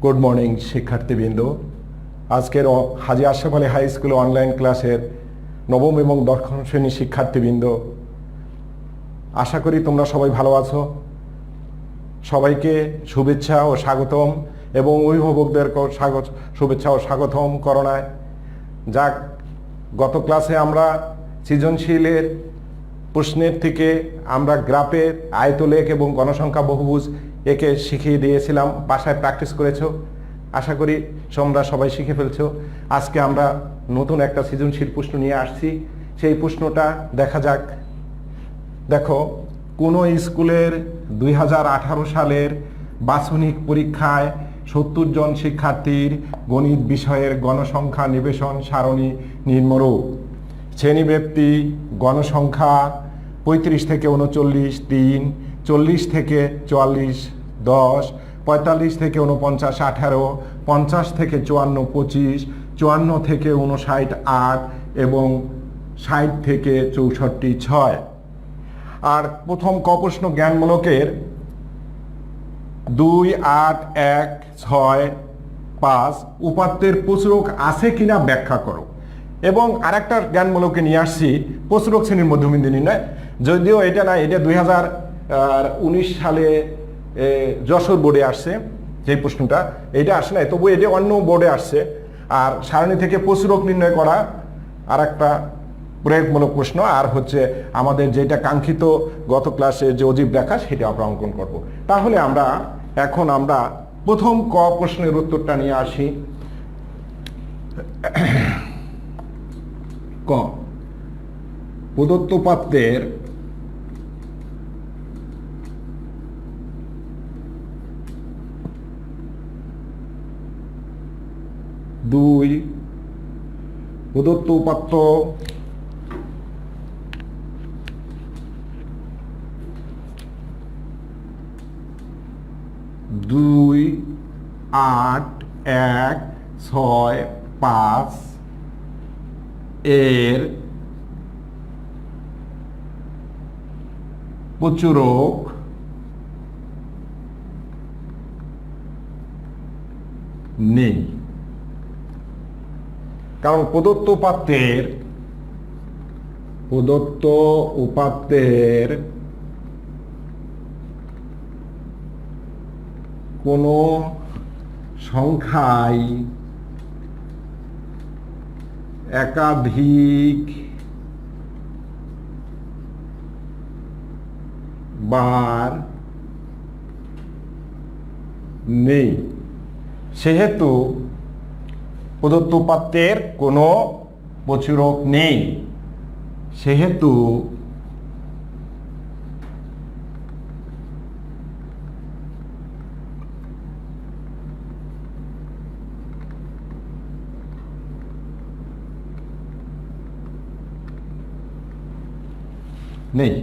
Good morning শিক্ষার্থীবৃন্দ। আজকের Haji Ashraf Ali high school online ক্লাসের নবম এবং দশম শ্রেণীর শিক্ষার্থীবৃন্দ, আশা করি তোমরা সবাই ভালো আছো। সবাইকে শুভেচ্ছা ও স্বাগতম এবং অভিভাবকদেরকেও শুভেচ্ছা ও স্বাগতম করোনায়। যাক, গত ক্লাসে আমরা সৃজনশীলের প্রশ্নের থেকে আমরা গ্রাফের আয়তলেখ এবং গণসংখ্যা বহুভুজ একে শিখিয়ে দিয়েছিলাম, বাসায় প্র্যাকটিস করেছো। আশা করি তোমরা সবাই শিখে ফেলছো। আজকে আমরা নতুন একটা সৃজনশীল প্রশ্ন নিয়ে আসছি। সেই প্রশ্নটা দেখা যাক। দেখো, কোনো স্কুলের 2018 সালের বাৎসরিক পরীক্ষায় 70 জন শিক্ষার্থীর গণিত বিষয়ের গণসংখ্যা নিবেশন সারণী নিম্নরূপ। শ্রেণীব্যাপ্তি গণসংখ্যা 35 থেকে 39 3, 40 থেকে 44 10, 45 থেকে 49 18, 50 থেকে 54 25, 54 থেকে 59 8 এবং 60 থেকে 64 6। আর প্রথম ক প্রশ্ন জ্ঞানমূলকের 2 8 1 6 5 উপাত্তের প্রচুরক আছে কিনা ব্যাখ্যা করো। এবং আরেকটা জ্ঞানমূলকে নিয়ে আসছি, প্রচুরক শ্রেণীর মধ্যবিন্দু নির্ণয়। যদিও এটা না, এটা 2019 সালে যশোর বোর্ডে আসছে যে প্রশ্নটা, এটা আসে না, তবু এটা অন্য বোর্ডে আসছে। আর সারণী থেকে প্রচুরক নির্ণয় করা আর একটা প্রয়োগমূলক প্রশ্ন, আর হচ্ছে আমাদের যেটা কাঙ্ক্ষিত গত ক্লাসে যে অজীব রেখা সেটা আমরা অঙ্কন করব। তাহলে এখন আমরা প্রথম ক প্রশ্নের উত্তরটা নিয়ে আসি। ক, প্রদত্ত পাত্রের দুই প্রদত্ত উপাত্ত দুই 8 1 6 5 এর প্রচুরক নেই। কারণ প্রদত্ত উপাত্তের কোনো সংখ্যাই একাধিক বার নেই। সেহেতু প্রদত্ত উপাত্তের কোনো প্রচুরক নেই, সেহেতু নেই।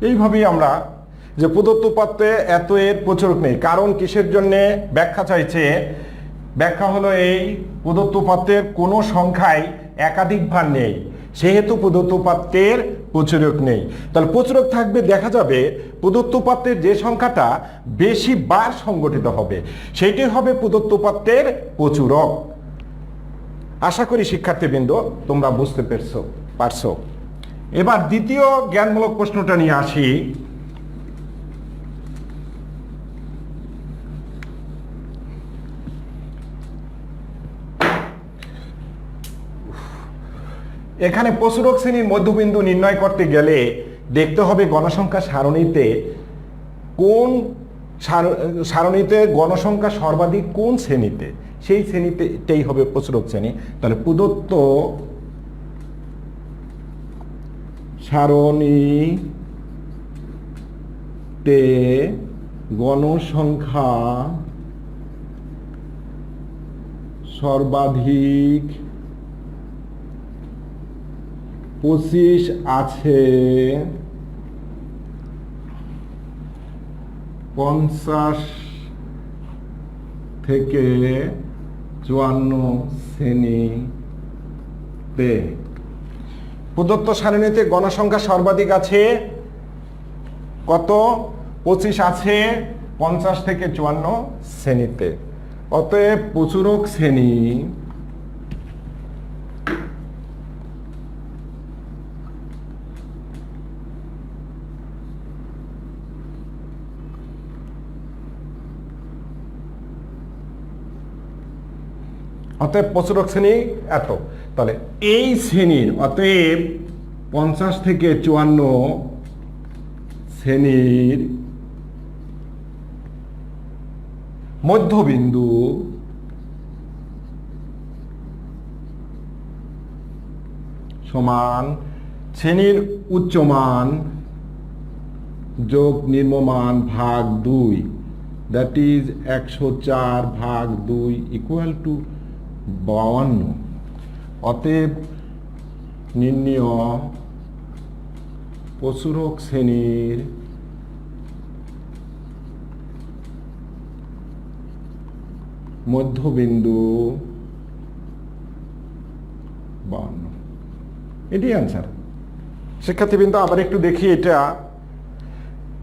এইভাবেই আমরা যে প্রদত্ত উপাত্তে এত এর প্রচুরক নেই, কারণ কিসের জন্যে ব্যাখ্যা চাইছে। ব্যাখ্যা হলো এই, প্রদত্ত উপাত্তের কোনো সংখ্যায় একাধিকবার নেই, সেহেতু প্রদত্ত উপাত্তের প্রচুরক নেই। তাহলে প্রচুরক থাকবে, দেখা যাবে প্রদত্ত উপাত্তের যে সংখ্যাটা বেশি বার সংগঠিত হবে সেইটাই হবে প্রদত্ত উপাত্তের প্রচুরক। আশা করি শিক্ষার্থীবৃন্দ তোমরা বুঝতে পারছো। এবার দ্বিতীয় জ্ঞানমূলক প্রশ্নটা নিয়ে আসি। এখানে প্রচুরক শ্রেণীর মধ্যবিন্দু নির্ণয় করতে গেলে দেখতে হবে গণসংখ্যা সারণীতে সারণীতে গণসংখ্যা সর্বাধিক কোন শ্রেণীতে, সেই শ্রেণীতেই হবে প্রচুরক শ্রেণী। তাহলে প্রদত্ত সারণীতে গণসংখ্যা সর্বাধিক 25 আছে, 50 থেকে 54 শ্রেণীতে। প্রদত্ত সারণীতে গণসংখ্যা সর্বাধিক আছে কত? 25 আছে 50 থেকে 54 শ্রেণীতে। অতএব প্রচুরক শ্রেণী প্রচুরক শ্রেণী এত। তাহলে এই শ্রেণীর অতএব 50 থেকে 54 শ্রেণীর মধ্যবিন্দু সমান শ্রেণীর উচ্চমান যোগ নিম্নমান ভাগ 2, দ্যাট ইজ 104 ভাগ 2 ইকুয়াল টু 52। অতএব নির্ণয় প্রচুরক শ্রেণীর মধ্যবিন্দু 52। এটি অ্যান্সার। শিক্ষার্থীবৃন্দ আবার একটু দেখি, এটা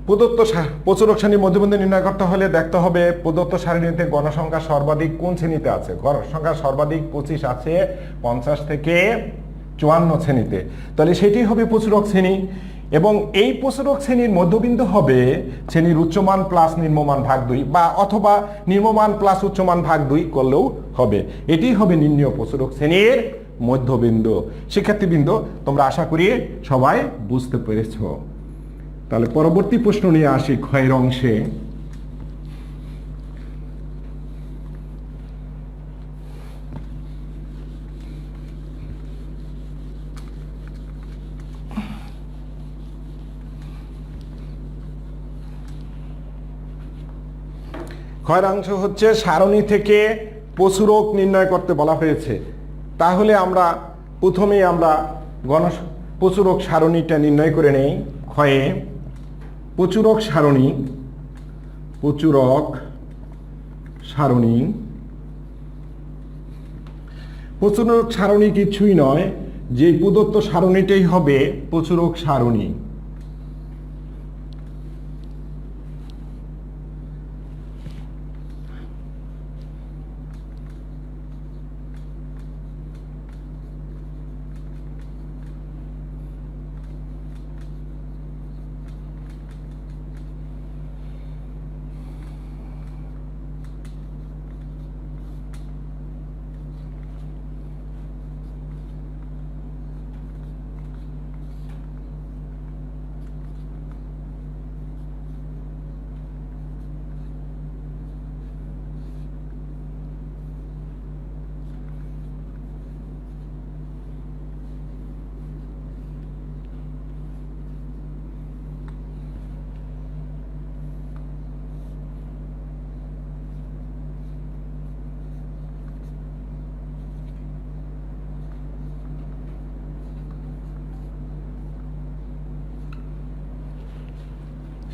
প্রদত্ত প্রচুরক শ্রেণীর মধ্যবিন্দু নির্ণয় করতে হলে দেখতে হবে প্রদত্ত সারণীতে গণসংখ্যা সর্বাধিক কোন শ্রেণীতে আছে। গণসংখ্যা সর্বাধিক 25 আছে 50 থেকে 54 শ্রেণীতে। তাহলে সেটি হবে প্রচুরক শ্রেণী, এবং এই প্রচুরক শ্রেণীর মধ্যবিন্দু হবে শ্রেণীর উচ্চমান প্লাস নিম্নমান ভাগ 2, বা অথবা নিম্নমান প্লাস উচ্চমান ভাগ 2 করলেও হবে। এটি হবে নির্ণয় প্রচুরক শ্রেণীর মধ্যবিন্দু। শিক্ষার্থীবৃন্দ তোমরা আশা করি সবাই বুঝতে পেরেছ। তাহলে পরবর্তী প্রশ্ন নিয়ে আসি ক্ষয়ের অংশে। ক্ষয়ের অংশ হচ্ছে সারণী থেকে প্রচুরক নির্ণয় করতে বলা হয়েছে। তাহলে আমরা প্রথমেই প্রচুরক সারণীটা নির্ণয় করে নেই। ক্ষয়ে প্রচুরক সারণী কিছুই নয়, যে প্রদত্ত সারণীটাই হবে প্রচুরক সারণী।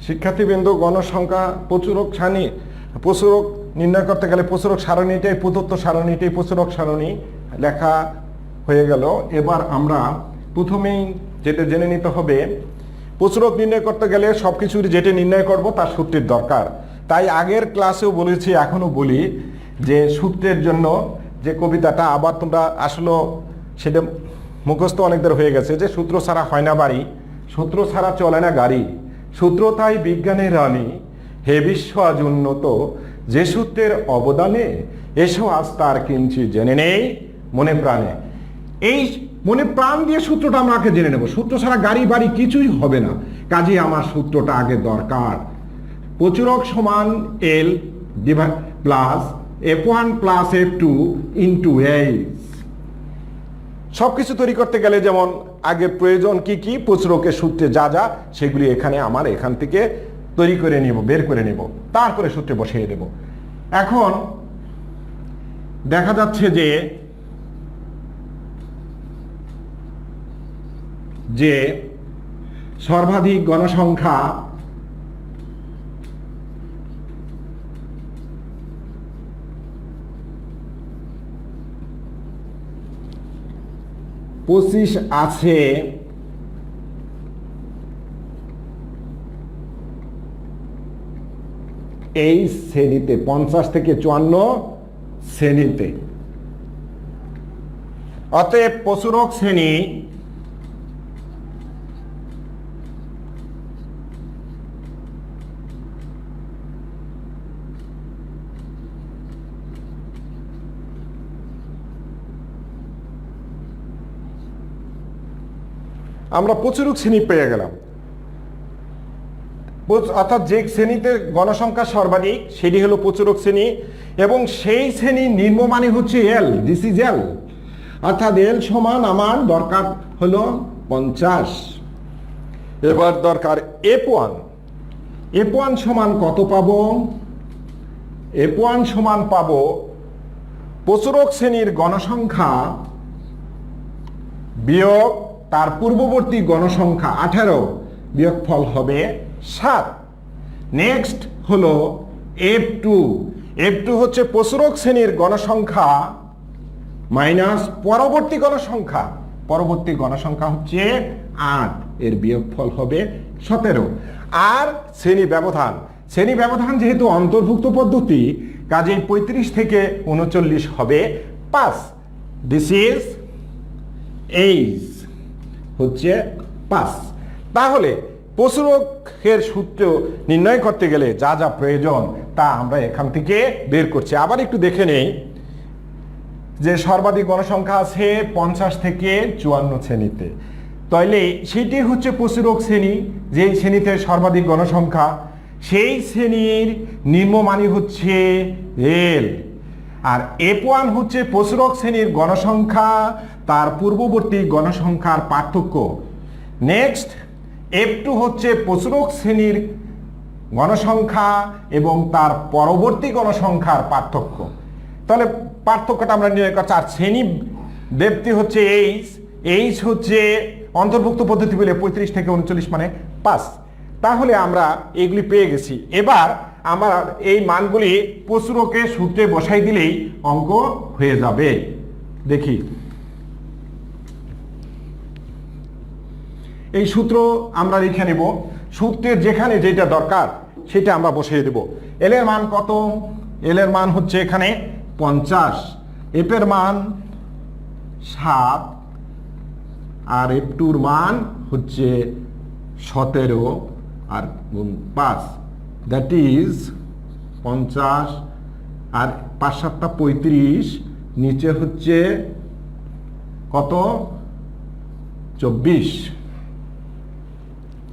শিক্ষার্থীবৃন্দ গণসংখ্যা প্রচুরক নির্ণয় করতে গেলে প্রচুরক সারণীটাই প্রদত্ত সারণীটাই প্রচুরক সারণী লেখা হয়ে গেল। এবার আমরা প্রথমেই যেটা জেনে নিতে হবে, প্রচুরক নির্ণয় করতে গেলে সবকিছুর যেটা নির্ণয় করব তার সূত্রের দরকার। তাই আগের ক্লাসেও বলেছি, এখনো বলি, যে সূত্রের জন্য যে কবিতাটা আবার তোমরা আসলে সেটা মুখস্থ অনেকদের হয়ে গেছে, যে সূত্র ছাড়া হয় না বাড়ি, সূত্র ছাড়া চলে না গাড়ি, সূত্র তাই বিজ্ঞানের রানী, হে বিশ্ব আজ উন্নত, যে সূত্রের অবদানে এসো আজ তার কিঞ্চিৎ জেনে নেই মনে প্রাণে। এই মনে প্রাণ দিয়ে সূত্রটা আমরা আগে জেনে নেব। সূত্র ছাড়া গাড়ি বাড়ি কিছুই হবে না, কাজে আমার সূত্রটা আগে দরকার। প্রচুরক সমান L plus F1 plus F2 into H। সবকিছু তৈরি করতে গেলে যেমন আগের প্রয়োজন কি কি, প্রচুরকের সূত্রে যা যা সেগুলি এখান থেকে তৈরি করে নিব, বের করে নিব, তারপরে সূত্রে বসিয়ে দেব। এখন দেখা যাচ্ছে যে সর্বাধিক গণসংখ্যা পঁচিশ আছে, এই শ্রেণীতে 50 থেকে 54 শ্রেণীতে। অতএব প্রচুরক শ্রেণী আমরা প্রচুরক শ্রেণী পেয়ে গেলাম, অর্থাৎ যে শ্রেণীতে গণসংখ্যা সর্বাধিক সেটি হলো প্রচুরক শ্রেণী, এবং সেই শ্রেণীর নিম্নমানই হচ্ছে এল, দিস ইজ এল, অর্থাৎ এল সমান আমার দরকার হলো 50। এবার দরকার F1। F1 সমান কত পাবো? F1 সমান পাবো প্রচুরক শ্রেণীর গণসংখ্যা বিয়োগ তার পূর্ববর্তী গণসংখ্যা 18, বিয়োগফল হবে 7। নেক্সট হলো F2। F2 হচ্ছে প্রচুরক শ্রেণীর গণসংখ্যা মাইনাস পরবর্তী গণসংখ্যা, পরবর্তী গণসংখ্যা হচ্ছে 8, এর বিয়োগফল হবে 17। আর শ্রেণী ব্যবধান, শ্রেণী ব্যবধান যেহেতু অন্তর্ভুক্ত পদ্ধতি, কাজেই 35 থেকে 39 হবে 5। দিস ইজ এইজ হচ্ছে 5। তাহলে প্রচুরকের সূত্র নির্ণয় করতে গেলে যা যা প্রয়োজন তা আমরা এখান থেকে বের করছি। আবার একটু দেখে নেই যে সর্বাধিক গণসংখ্যা আছে 50 থেকে 54 শ্রেণীতে, তাইলে সেটি হচ্ছে প্রচুরক শ্রেণী, যেই শ্রেণীতে সর্বাধিক গণসংখ্যা, সেই শ্রেণীর নিম্নমানই হচ্ছে এল। আর F1 হচ্ছে প্রচুরক শ্রেণীর গণসংখ্যা তার পূর্ববর্তী গণসংখ্যার পার্থক্য। নেক্সট F2 হচ্ছে প্রচুরক শ্রেণীর গণসংখ্যা এবং তার পরবর্তী গণসংখ্যার পার্থক্য। তাহলে পার্থক্যটা আমরা নির্ণয় করছি। আর শ্রেণী ব্যাপ্তি হচ্ছে এইচ, এইচ হচ্ছে অন্তর্ভুক্ত পদ্ধতি বলে 35 থেকে 39 মানে 5। তাহলে আমরা এগুলি পেয়ে গেছি। এবার আমরা এই মানগুলি প্রচুরকের সূত্রে বসাই দিলেই অঙ্ক হয়ে যাবে। দেখি, এই সূত্র আমরা লিখে নেব। সূত্রের যেখানে যেটা দরকার সেটা আমরা বসিয়ে দেব। এল এর মান কত? এল এর মান হচ্ছে এখানে 50, এফ এর মান 7, আর F2 এর মান হচ্ছে 17 আর গুণ 5, দ্যাট ইজ 50 আর 5 7 35, নিচে হচ্ছে কত? 24।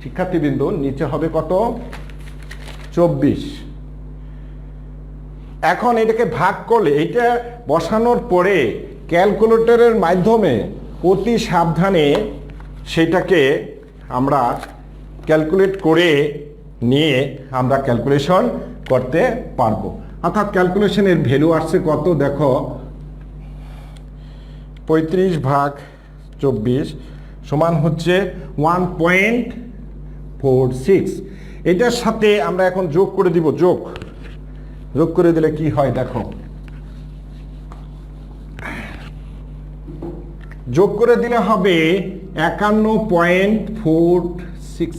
শিক্ষার্থীবৃন্দ, নিচে হবে কত? 24। এখন এটাকে ভাগ করলে, এটা বসানোর পরে ক্যালকুলেটরের মাধ্যমে অতি সাবধানে সেটাকে আমরা ক্যালকুলেট করে নিয়ে আমরা ক্যালকুলেশন করতে পারবো। অর্থাৎ ক্যালকুলেশনের ভ্যালু আসছে কত? দেখো, 35 ভাগ 24 সমান হচ্ছে 1.46। এটার সাথে আমরা এখন যোগ করে দিব। যোগ করে দিলে কি হয় দেখো, যোগ করে দিলে হবে 51.46,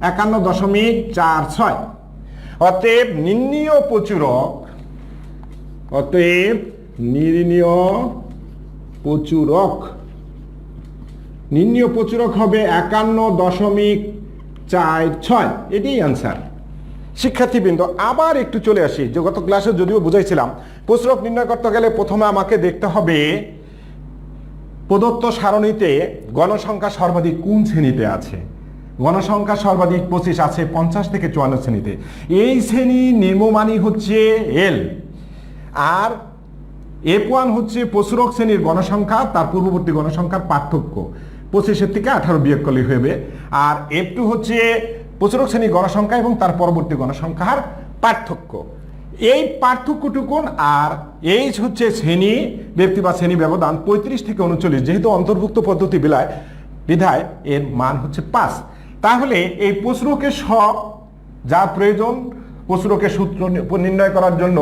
51.46। অতএব নির্ণীয় প্রচুরক, অতএব নির্ণীয় প্রচুরক হবে 51.46। এটাই আনসার। শিক্ষার্থীবৃন্দ, আবার একটু চলে আসি, যে গত ক্লাসে যদিও বুঝাইছিলাম, প্রচুরক নির্ণয় করতে গেলে প্রথমে আমাকে দেখতে হবে প্রদত্ত সারণীতে গণসংখ্যা সর্বাধিক কোন শ্রেণীতে আছে। গণসংখ্যা সর্বাধিক 25 আছে 50 থেকে 54 শ্রেণীতে। এই শ্রেণীর নিম্নমানই হচ্ছে এল। আর F1 হচ্ছে প্রচুরক শ্রেণীর গণসংখ্যা তার পূর্ববর্তী গণসংখ্যার পার্থক্য, 25 থেকে 18 বিয়োগ করলে হবে। আর F2 হচ্ছে প্রচুরক শ্রেণীর গণসংখ্যা এবং তার পরবর্তী গণসংখ্যার পার্থক্য। এই পার্থক্যটুকুন। আর এইচ হচ্ছে শ্রেণী ব্যক্তি বা শ্রেণী ব্যবধান 35 থেকে 39, যেহেতু অন্তর্ভুক্ত পদ্ধতি বিধায় এর মান হচ্ছে 5। তাহলে এই প্রচুরকের সব যা প্রয়োজন প্রচুরকের সূত্র নির্ণয় করার জন্য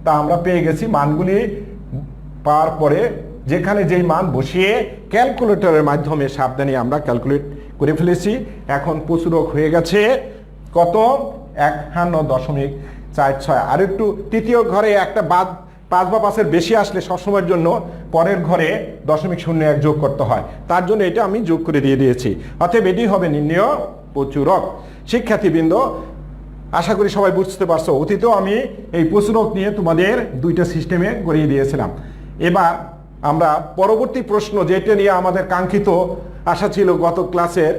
তা আমরা পেয়ে গেছি। মানগুলি পাওয়ার পরে যেখানে যেই মান বসিয়ে ক্যালকুলেটরের মাধ্যমে সাবধানে আমরা ক্যালকুলেট করে ফেলেছি। এখন প্রচুরক হয়ে গেছে কত? 4 6 আর একটু তৃতীয় ঘরে একটা বাদ 5 বা 5-এর বেশি আসলে সবসময়ের জন্য পরের ঘরে 0.01 যোগ করতে হয়, তার জন্য এটা আমি যোগ করে দিয়ে দিয়েছি। অতএব এটি হবে নির্ণেয় প্রচুরক। শিক্ষার্থীবৃন্দ, আশা করি সবাই বুঝতে পারছো। অতীতেও আমি এই প্রচুরক নিয়ে তোমাদের দুইটা সিস্টেমে করিয়ে দিয়েছিলাম। এবার আমরা পরবর্তী প্রশ্ন, যেটা নিয়ে আমাদের কাঙ্ক্ষিত আশা ছিল গত ক্লাসের,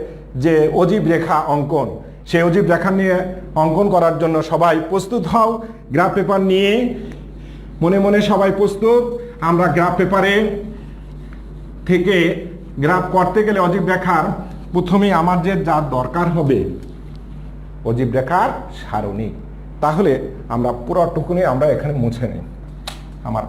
যে অজীব রেখা অঙ্কন, সেই অজীব রেখা নিয়ে অঙ্কন করার জন্য সবাই প্রস্তুত হও। গ্রাফ পেপার নিয়ে মনে মনে সবাই প্রস্তুত। আমরা গ্রাফ পেপারে থেকে গ্রাফ করতে গেলে অজীব রেখার প্রথমেই আমার যে যা দরকার হবে অজীব রেখার সারণী। তাহলে আমরা পুরোটুকুনি আমরা এখানে মুছে নিই। আমার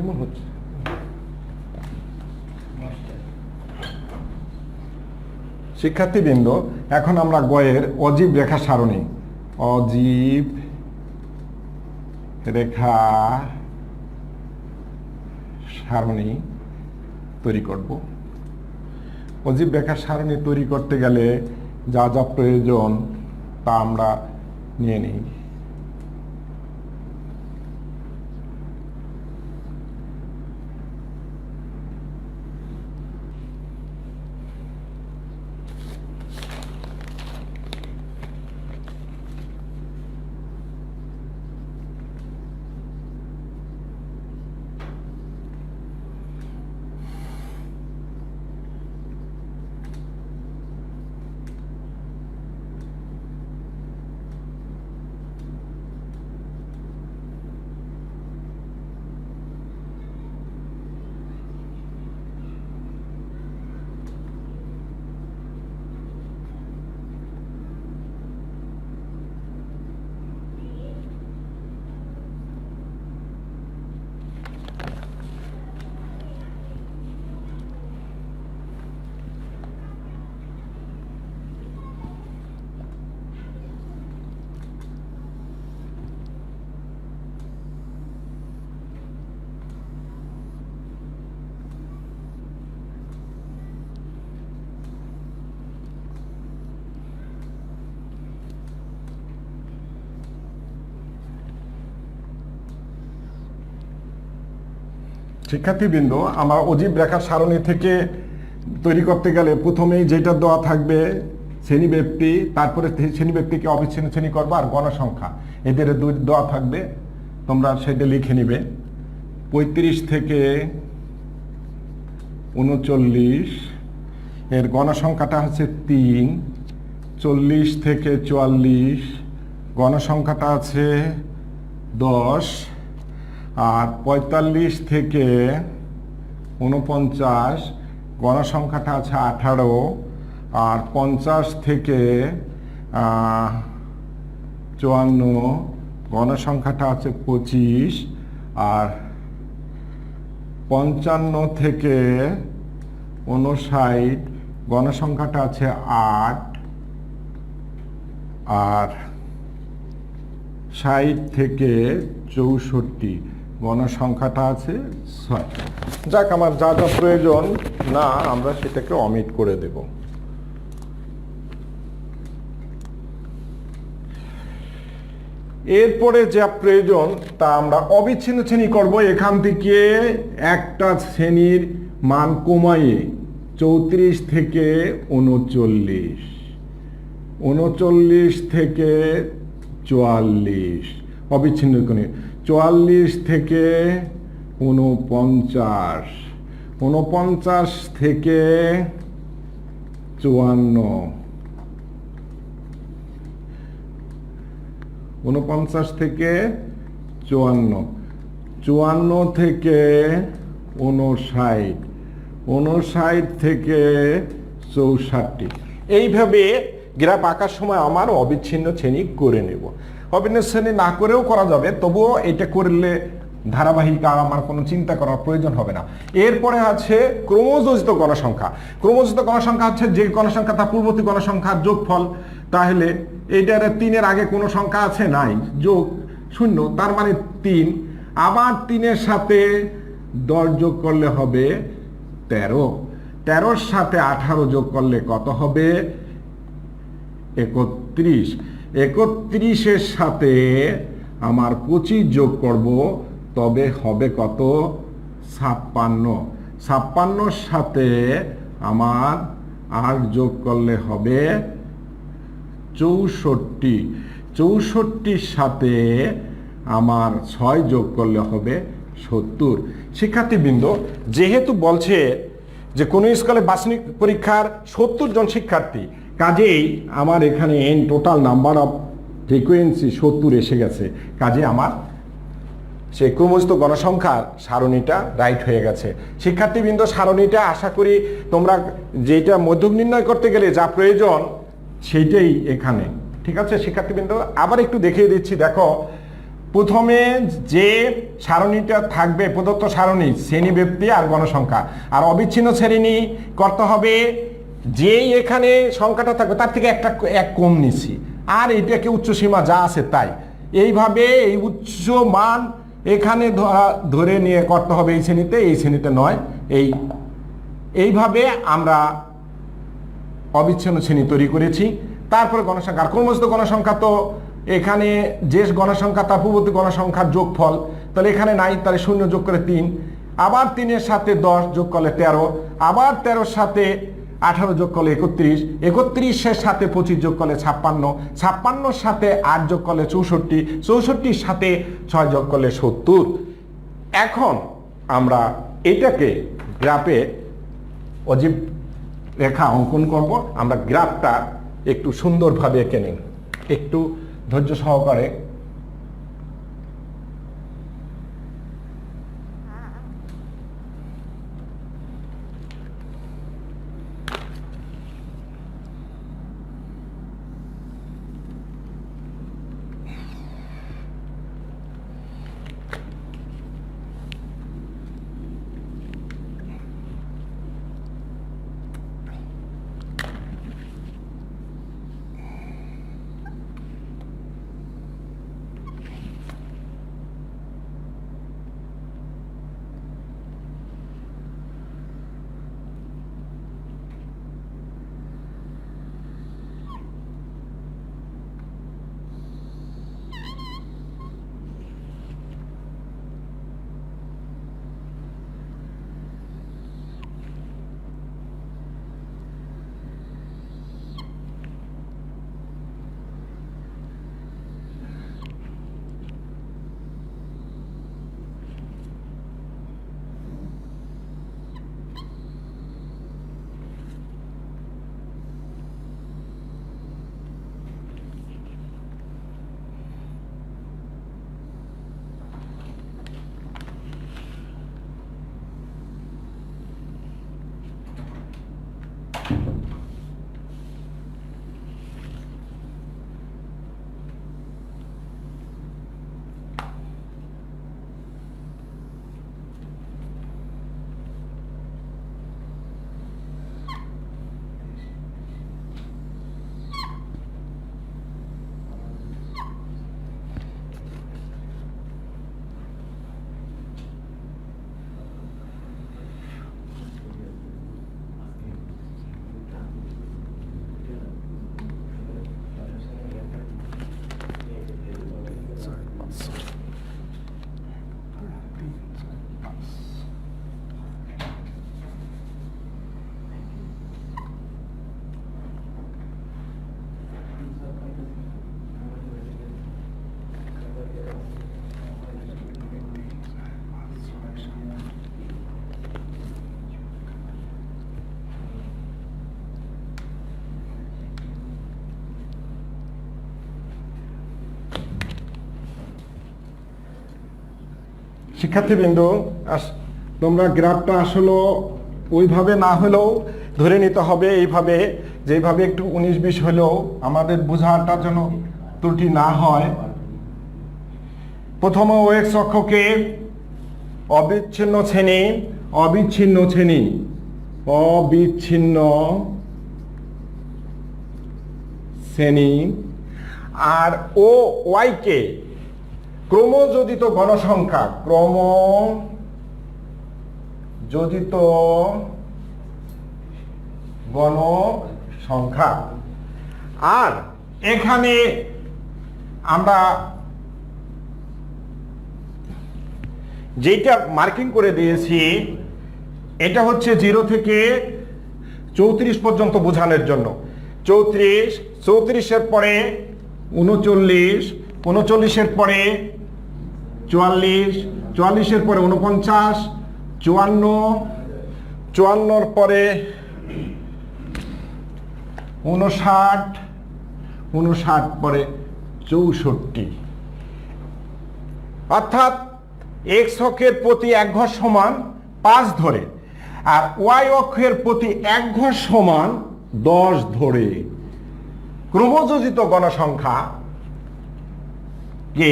এমন হচ্ছে শিক্ষার্থীবৃন্দ, এখন আমরা গয়ের অজীব রেখা সারণী, অজীব রেখা সারণী তৈরি করব। অজীব রেখা সারণী তৈরি করতে গেলে যা যা প্রয়োজন তা আমরা নিয়ে নিই। শিক্ষার্থীবৃন্দ, আমার অজীব রেখার সারণী থেকে তৈরি করতে গেলে প্রথমেই যেটা দেওয়া থাকবে শ্রেণীব্যাপ্তি, তারপরে শ্রেণীব্যাপ্তিকে অবিচ্ছিন্ন শ্রেণী করবো, আর গণসংখ্যা এদের দেওয়া থাকবে, তোমরা সেটা লিখে নিবে। 35 থেকে 39 এর গণসংখ্যাটা হচ্ছে 3, 40 থেকে 44 গণসংখ্যাটা আছে 10, আর 45 থেকে 49 গণসংখ্যাটা আছে 18, আর 50 থেকে 54 গণসংখ্যাটা আছে 25, আর 55 থেকে 59 গণসংখ্যাটা আছে 8, আর 60 থেকে 64 গণসংখ্যাটা আছে 6। যাক, আমার যা যা প্রয়োজন না আমরা সেটাকে অমিট করে দেব। এরপরে যা প্রয়োজন তা আমরা অবিচ্ছিন্ন শ্রেণী করব। এখান থেকে একটা শ্রেণীর মান কমাইয়ে 34 থেকে 39, 39 থেকে 44 অবিচ্ছিন্ন শ্রেণী, 44 থেকে 49, 49 থেকে 54, 49 থেকে 54, 54 থেকে 59, 59 থেকে 64। এইভাবে গ্রাফ আঁকার সময় আমার অবিচ্ছিন্ন শ্রেণী করে নেব। অবিচ্ছিন্ন শ্রেণী না করেও করা যাবে, তবুও এটা করলে ধারাবাহিক আমার কোনো চিন্তা করার প্রয়োজন হবে না। এরপরে আছে ক্রমযোজিত গণসংখ্যা। ক্রমযোজিত গণসংখ্যা হচ্ছে যে গণসংখ্যা তার পূর্ববর্তী গণসংখ্যার যোগফল। তাহলে এইটার 3-এর আগে কোনো সংখ্যা আছে? নাই, যোগ 0, তার মানে 3। আবার 3-এর সাথে 10 যোগ করলে হবে 13, 13-র সাথে 18 যোগ করলে কত হবে? 31, 31-এর সাথে আমার 25 যোগ করব, তবে হবে কত? 56, 56-র সাথে আমার 8 যোগ করলে হবে 64, 64-র সাথে আমার 6 যোগ করলে হবে 70। শিক্ষার্থীবৃন্দ, যেহেতু বলছে যে কোনো স্কুলে বার্ষিক পরীক্ষার 70 জন শিক্ষার্থী, কাজেই আমার এখানে টোটাল নাম্বার অফ ফ্রিকোয়েন্সি 70 এসে গেছে। কাজে আমার সেই ক্রমযুক্ত গণসংখ্যার সারণীটা রাইট হয়ে গেছে। শিক্ষার্থীবৃন্দ, সারণীটা আশা করি তোমরা যেটা মধ্যক নির্ণয় করতে গেলে যা প্রয়োজন সেইটাই এখানে, ঠিক আছে শিক্ষার্থীবৃন্দ? আবার একটু দেখিয়ে দিচ্ছি। দেখো, প্রথমে যে সারণীটা থাকবে প্রদত্ত সারণী, শ্রেণী, ব্যক্তি আর গণসংখ্যা, আর অবিচ্ছিন্ন শ্রেণী করতে হবে যেই এখানে সংখ্যাটা থাকবে তার থেকে এক কম নিচ্ছি, আর এটাকে উচ্চসীমা যা আছে তাই। এইভাবে এই উচ্চ মান এখানে ধরে নিয়ে করতে হবে এই শ্রেণীতে নয়। এইভাবে আমরা অবিচ্ছিন্ন শ্রেণী তৈরি করেছি। তারপরে গণসংখ্যা, আর ক্রমযুক্ত গণসংখ্যা তো এখানে যে গণসংখ্যা তার পূর্ববর্তী গণসংখ্যার যোগফল, তাহলে এখানে নাই, তাহলে 0 যোগ করে 3, আবার 3-এর সাথে 10 যোগ করলে 13, আবার 13-র সাথে 18 যোগ করলে 31, 31-এর সাথে 25 যোগ করলে 56, 56-র সাথে 8 যোগ করলে 64, 64-র সাথে 6 যোগ করলে 70। এখন আমরা এটাকে গ্রাফে অজীব রেখা অঙ্কন করব। আমরা গ্রাফটা একটু সুন্দরভাবে এঁকে নিন, একটু ধৈর্য সহকারে। শিক্ষার্থীবৃন্দ, তোমরা গ্রাফটা আসলে ওইভাবে না হলেও ধরে নিতে হবে এইভাবে, যেভাবে একটু 19-20 হলেও আমাদের বোঝাটা যেন ত্রুটি না হয়। প্রথমে ওএক্স অক্ষকে অবিচ্ছিন্ন শ্রেণী, অবিচ্ছিন্ন শ্রেণী, অবিচ্ছিন্ন শ্রেণী, আর ও ওয়াইকে ক্রমযোজিত গণসংখ্যা, ক্রমযোজিত যোজিত গণসংখ্যা। আর এখানে আমরা যেটা মার্কিং করে দিয়েছি এটা হচ্ছে 0 থেকে 34 পর্যন্ত বোঝানোর জন্য। 34, 34-এর পরে 39, 39-এর পরে 44, 44-এর পরে 49, 54, 54-এর পরে 59, 59 পরে 64। অর্থাৎ এক্স অক্ষের প্রতি এক ঘর সমান 5 ধরে, আর ওয়াই অক্ষের প্রতি এক ঘর সমান 10 ধরে ক্রমযোজিত গণসংখ্যা কে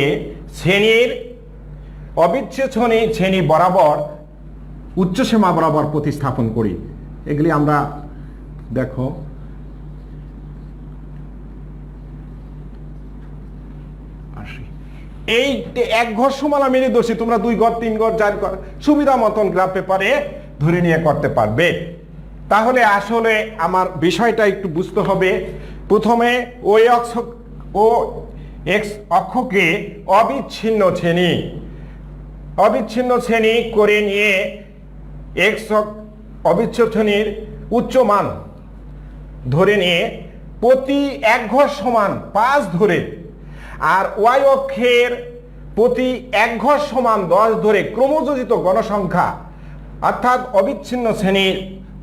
শ্রেণীর অবিচ্ছেদনী শ্রেণী বরাবর উচ্চসীমা বরাবর প্রতিস্থাপন করি। এগুলি আমরা দেখো এই এক ঘর সমান আমি দোষী, তোমরা 2 ঘর 3 ঘর 4 ঘর সুবিধা মতন গ্রাফ পেপারে ধরে নিয়ে করতে পারবে। তাহলে আসলে আমার বিষয়টা একটু বুঝতে হবে। প্রথমে ওই অক্ষ ও এক্স অক্ষকে অবিচ্ছিন্ন শ্রেণী করে নিয়ে এক্স অবিচ্ছেদ্য শ্রেণীর উচ্চ মান ধরে নিয়ে প্রতি এক ঘর সমান 5 ধরে, আর ওয়াই অক্ষের প্রতি এক ঘর সমান 10 ধরে ক্রমযোজিত গণসংখ্যা অর্থাৎ অবিচ্ছিন্ন শ্রেণীর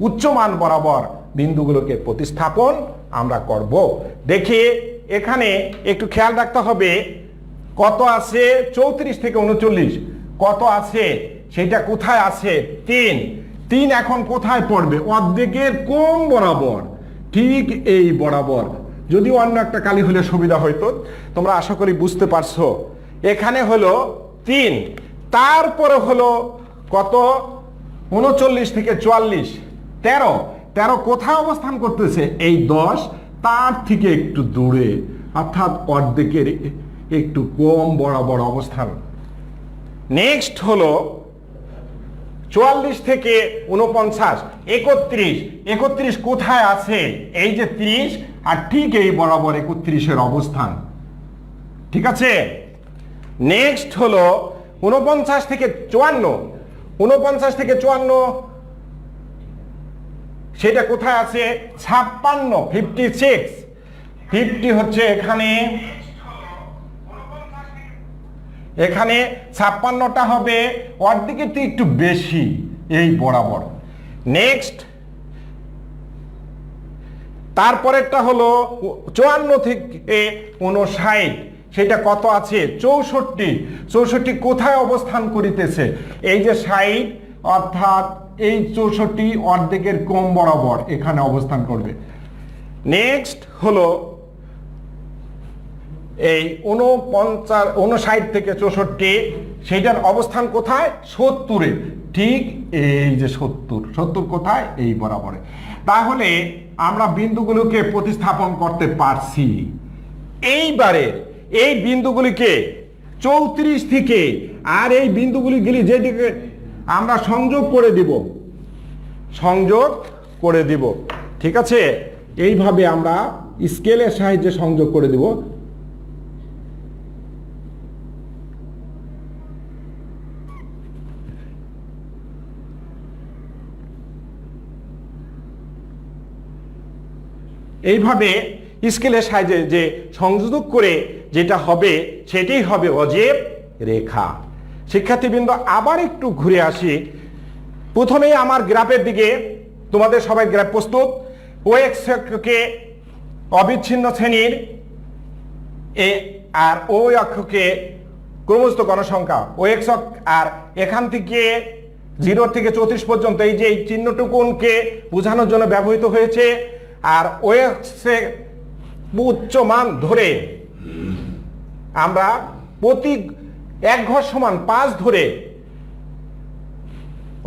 উচ্চমান বরাবর বিন্দুগুলোকে প্রতিস্থাপন আমরা করব। দেখি এখানে একটু খেয়াল রাখতে হবে কত আছে 34 থেকে 39 কত আছে, সেটা কোথায় আছে 3 এখন কোথায় পড়বে? অর্ধেকের কম বরাবর, ঠিক এই বরাবর। যদি অন্য একটা কালি হলে সুবিধা হইতো, তোমরা আশা করি বুঝতে পারছো। এখানে হলো 3, তারপরে হলো কত 39 থেকে 44 13 কোথায় অবস্থান করতেছে? এই 10 তার থেকে একটু দূরে, অর্থাৎ অর্ধেকের একটু কম বরাবর অবস্থান। নেক্সট হলো 44 থেকে 49 31 কোথায় আছে? এই যে 30 আর ঠিক এই বরাবর 31-এর অবস্থান, ঠিক আছে। নেক্সট হলো 49 থেকে 54 সেটা কোথায় আছে? 56 50 হচ্ছে এখানে 56টা হবে অর্ধেকের থেকে একটু বেশি এই বরাবর। নেক্সট তারপরেরটা হলো 54 থেকে 59 সেটা কত আছে? 64 কোথায় অবস্থান করিতেছে? এই যে 60 অর্থাৎ এই 64 অর্ধেকের কম বরাবর এখানে অবস্থান করবে। নেক্সট হলো এই 59 থেকে 64 সেইটার অবস্থান কোথায়? 70-এ, ঠিক এই যে 70 কোথায়? এই বরাবরে। তাহলে আমরা বিন্দুগুলোকে প্রতিস্থাপন করতে পারছি। এইবারে এই বিন্দুগুলিকে 34 থেকে আর এই বিন্দুগুলি যেদিকে আমরা সংযোগ করে দিব, ঠিক আছে। এইভাবে আমরা স্কেলের সাহায্যে সংযোগ করে দিব। এইভাবে স্কেলের সাহায্যে যে সংযোগ করে যেটা হবে সেটাই হবে অজেব রেখা। শিক্ষার্থীবৃন্দ, আবার একটু ঘুরে আসি। প্রথমেই আমার গ্রাফের দিকে, তোমাদের সবাই গ্রাফ প্রস্তুত। ও অক্ষকে অবিচ্ছিন্ন শ্রেণীর আর ও অক্ষকে ক্রমযুক্ত গণসংখ্যা ও এক্স, আর এখান থেকে 0 থেকে 34 পর্যন্ত এই যে এই চিহ্নটুকুনকে বোঝানোর জন্য ব্যবহৃত হয়েছে। আর ও এক্সের উচ্চ মান ধরে আমরা প্রতি এক ঘর সমান 5 ধরে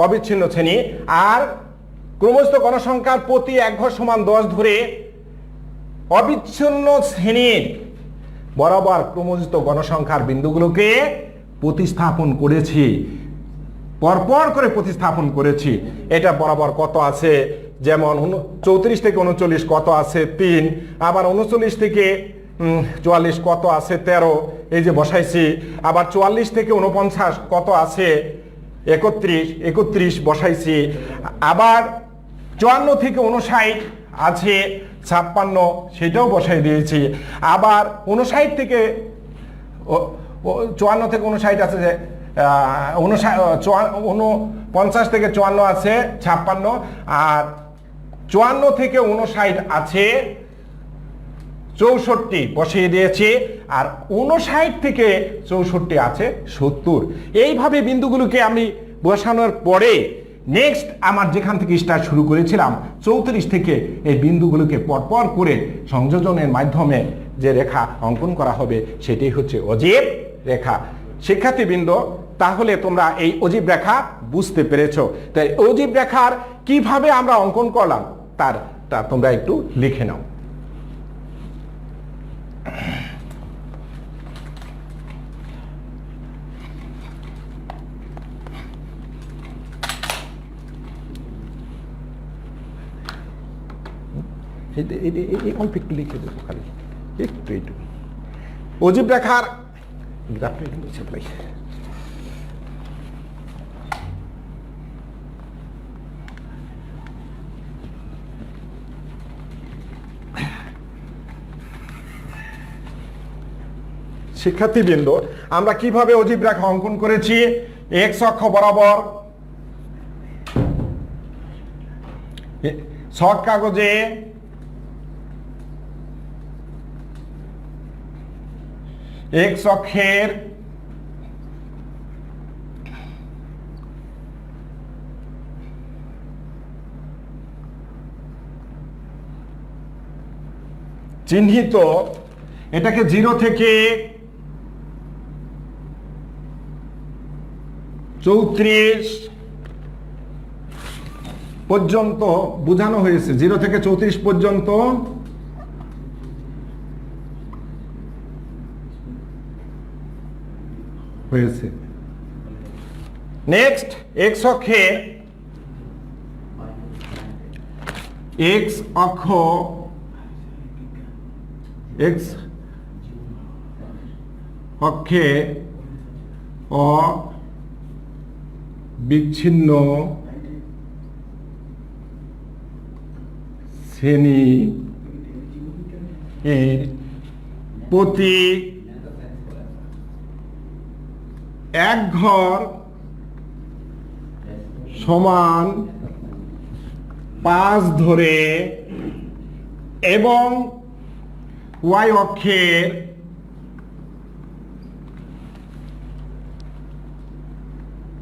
অবিচ্ছিন্ন শ্রেণী, আর ক্রমযুক্ত গণসংখ্যার প্রতি এক ঘর সমান 10 ধরে অবিচ্ছিন্ন শ্রেণীর বরাবর ক্রমযুক্ত গণসংখ্যার বিন্দুগুলোকে প্রতিস্থাপন করেছি। পরপর করে প্রতিস্থাপন করেছি। এটা বরাবর কত আছে, যেমন 34 থেকে 39 কত আছে 3, আবার 39 থেকে 44 কত আছে 13, এই যে বসাইছি। আবার 44 থেকে 49 কত আছে 31 বসাইছি। আবার 54 থেকে 59 আছে 56, সেটাও বসাই দিয়েছি। আবার 59 থেকে 54 থেকে 59 আছে যে 49 থেকে 54 আছে 56, আর 54 থেকে 59 আছে 64 বসিয়ে দিয়েছি, আর 59 থেকে 64 আছে 70। এইভাবে বিন্দুগুলোকে আমি বসানোর পরে নেক্সট আমার যেখান থেকে স্টার্ট শুরু করেছিলাম 34 থেকে এই বিন্দুগুলোকে পরপর করে সংযোজনের মাধ্যমে যে রেখা অঙ্কন করা হবে সেটাই হচ্ছে অজীব রেখা। শিক্ষার্থীবৃন্দ, তাহলে তোমরা এই অজীব রেখা বুঝতে পেরেছো। তাই অজীব রেখার কিভাবে আমরা অঙ্কন করলাম তা তোমরা একটু লিখে নাও। অল্প একটু লিখে দেবো, খালি একটু অজীব রেখার গ্রাফটা নিচে প্লাই। শিক্ষার্থীবৃন্দ, আমরা কিভাবে অজীব রেখা অঙ্কন করেছি? এক্স অক্ষ বরাবর ছক কাগজে এক্স অক্ষের চিহ্নিত, এটাকে 0 থেকে 34 পর্যন্ত বোঝানো হয়েছে। 0 থেকে 34 পর্যন্ত হয়েছে। নেক্সট এক্স অক্ষে এক্স অক্ষ এক্স অক্ষে অবিচ্ছিন্ন শ্রেণী এর প্রতি এক ঘর সমান 5 ধরে এবং ওয়াই অক্ষের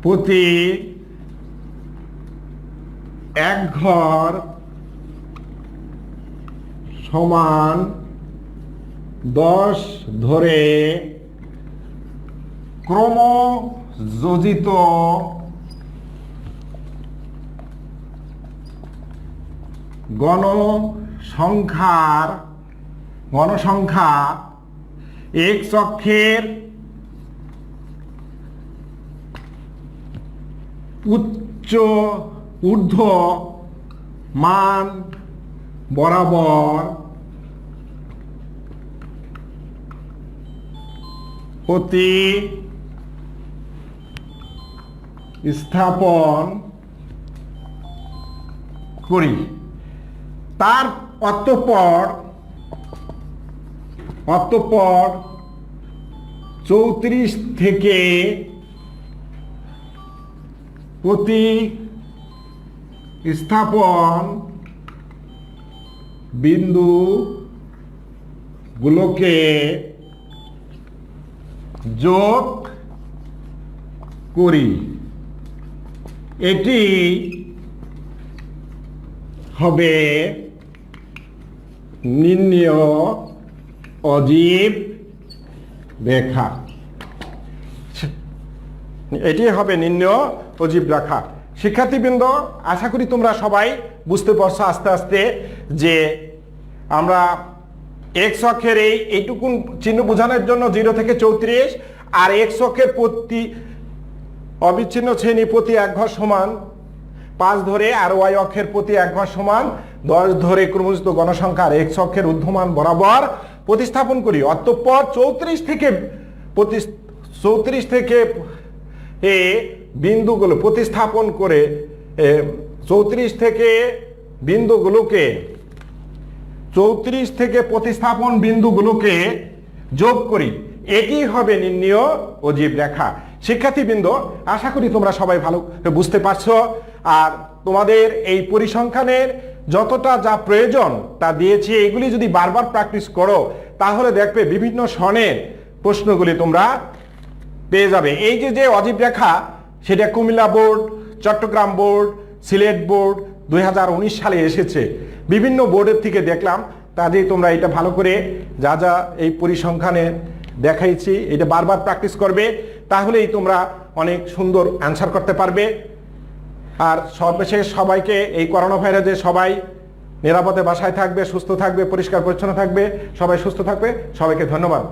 প্রতি এক ঘর সমান 10 ধরে ক্রমযোজিত গণসংখ্যা এক্স অক্ষের ঊর্ধ্ব মান বরাবর স্থাপন করি। তার অতঃপর 34 থেকে স্থাপন বিন্দুগুলোকে যোগ করি। এটি হবে নির্ণেয় অজীব রেখা। এটি হবে নির্ণেয় অজীব রেখা। শিক্ষার্থীবৃন্দ, আশা করি তোমরা সবাই বুঝতে পারছো আস্তে আস্তে যে আমরা এক্স অক্ষের এইটুকুন চিহ্ন বোঝানোর জন্য 0 থেকে 34 আর এক্স অক্ষের প্রতি অবিচ্ছিন্ন শ্রেণী প্রতি এক ঘর সমান 5 ধরে আর ওয়াই অক্ষের প্রতি এক ঘর সমান 10 ধরে ক্রমযুক্ত গণসংখ্যার এক্স অক্ষের ঊর্ধ্বমান বরাবর প্রতিস্থাপন করি। অতঃপর 34 থেকে এ বিন্দুগুলো প্রতিস্থাপন করে 34 থেকে প্রতিস্থাপন বিন্দুগুলোকে যোগ করি, এটি হবে নির্ণেয় অজীব রেখা। শিক্ষার্থীবৃন্দ, আশা করি তোমরা সবাই ভালো বুঝতে পারছো। আর তোমাদের এই পরিসংখ্যানের যতটা যা প্রয়োজন তা দিয়েছি, এগুলি যদি বারবার প্র্যাকটিস করো তাহলে দেখবে বিভিন্ন সনের প্রশ্নগুলি তোমরা পেয়ে যাবে। এই যে অজীব রেখা, সেটা Cumilla board, Chattogram board, Sylhet board 2019 সালে এসেছে। বিভিন্ন বোর্ডের থেকে দেখলাম, কাজেই তোমরা এটা ভালো করে যা যা এই পরিসংখ্যানে দেখাইছি এটা বারবার প্র্যাকটিস করবে, তাহলেই তোমরা অনেক সুন্দর অ্যান্সার করতে পারবে। আর সর্বশেষ সবাইকে এই করোনা ভাইরাসে সবাই নিরাপদে বাসায় থাকবে, সুস্থ থাকবে, পরিষ্কার পরিচ্ছন্ন থাকবে, সবাই সুস্থ থাকবে। সবাইকে ধন্যবাদ।